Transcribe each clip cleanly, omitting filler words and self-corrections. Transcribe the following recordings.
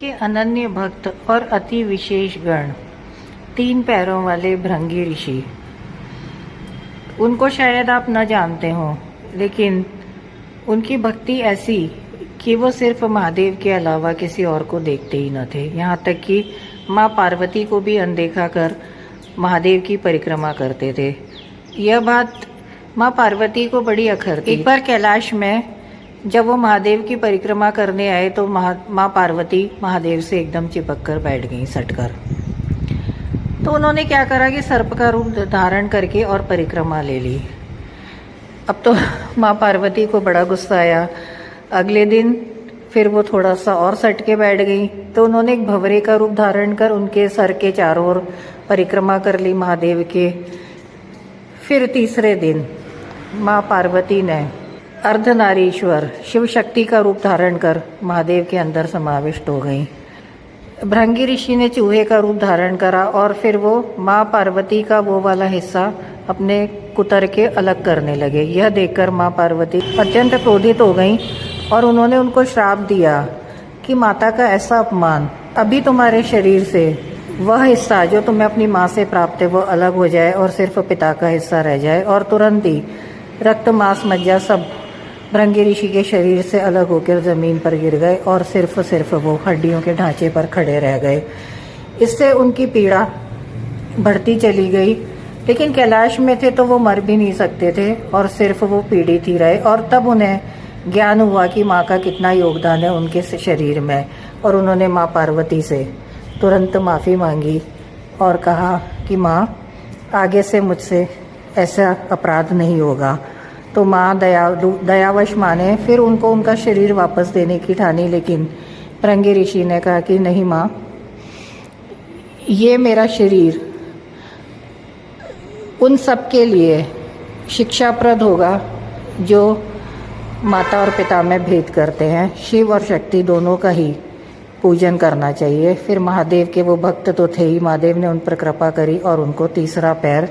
के अनन्य भक्त और अति विशेष गण 3 पैरों वाले भृंगी ऋषि। उनको शायद आप न जानते हो, लेकिन उनकी भक्ति ऐसी कि वो सिर्फ महादेव के अलावा किसी और को देखते ही न थे। यहाँ तक कि माँ पार्वती को भी अनदेखा कर महादेव की परिक्रमा करते थे। यह बात माँ पार्वती को बड़ी अखरती। एक बार कैलाश में जब वो महादेव की परिक्रमा करने आए तो माँ पार्वती महादेव से एकदम चिपक कर बैठ गई सटकर। तो उन्होंने क्या करा कि सर्प का रूप धारण करके और परिक्रमा ले ली। अब तो माँ पार्वती को बड़ा गुस्सा आया। अगले दिन फिर वो थोड़ा सा और सट के बैठ गई, तो उन्होंने एक भंवरे का रूप धारण कर उनके सर के चारों ओर परिक्रमा कर ली महादेव के। फिर तीसरे दिन माँ पार्वती ने अर्धनारीश्वर शिव शक्ति का रूप धारण कर महादेव के अंदर समाविष्ट हो गई। भृंगी ऋषि ने चूहे का रूप धारण करा और फिर वो माँ पार्वती का वो वाला हिस्सा अपने कुतर के अलग करने लगे। यह देखकर माँ पार्वती अत्यंत क्रोधित हो गई और उन्होंने उनको श्राप दिया कि माता का ऐसा अपमान, अभी तुम्हारे शरीर से वह हिस्सा जो तुम्हें अपनी माँ से प्राप्त है वो अलग हो जाए और सिर्फ पिता का हिस्सा रह जाए। और तुरंत ही रक्त मांस मज्जा सब भृंगी ऋषि के शरीर से अलग होकर जमीन पर गिर गए और सिर्फ वो हड्डियों के ढांचे पर खड़े रह गए। इससे उनकी पीड़ा बढ़ती चली गई, लेकिन कैलाश में थे तो वो मर भी नहीं सकते थे और सिर्फ वो पीड़ित ही रहे। और तब उन्हें ज्ञान हुआ कि माँ का कितना योगदान है उनके शरीर में, और उन्होंने माँ पार्वती से तुरंत माफ़ी मांगी और कहा कि माँ आगे से मुझसे ऐसा अपराध नहीं होगा। तो माँ दयावश माने, फिर उनको उनका शरीर वापस देने की ठानी। लेकिन भृंगी ऋषि ने कहा कि नहीं माँ, ये मेरा शरीर उन सब के लिए शिक्षाप्रद होगा जो माता और पिता में भेद करते हैं। शिव और शक्ति दोनों का ही पूजन करना चाहिए। फिर महादेव के वो भक्त तो थे ही, महादेव ने उन पर कृपा करी और उनको तीसरा पैर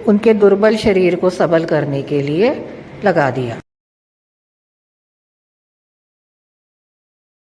उनके दुर्बल शरीर को सबल करने के लिए लगा दिया।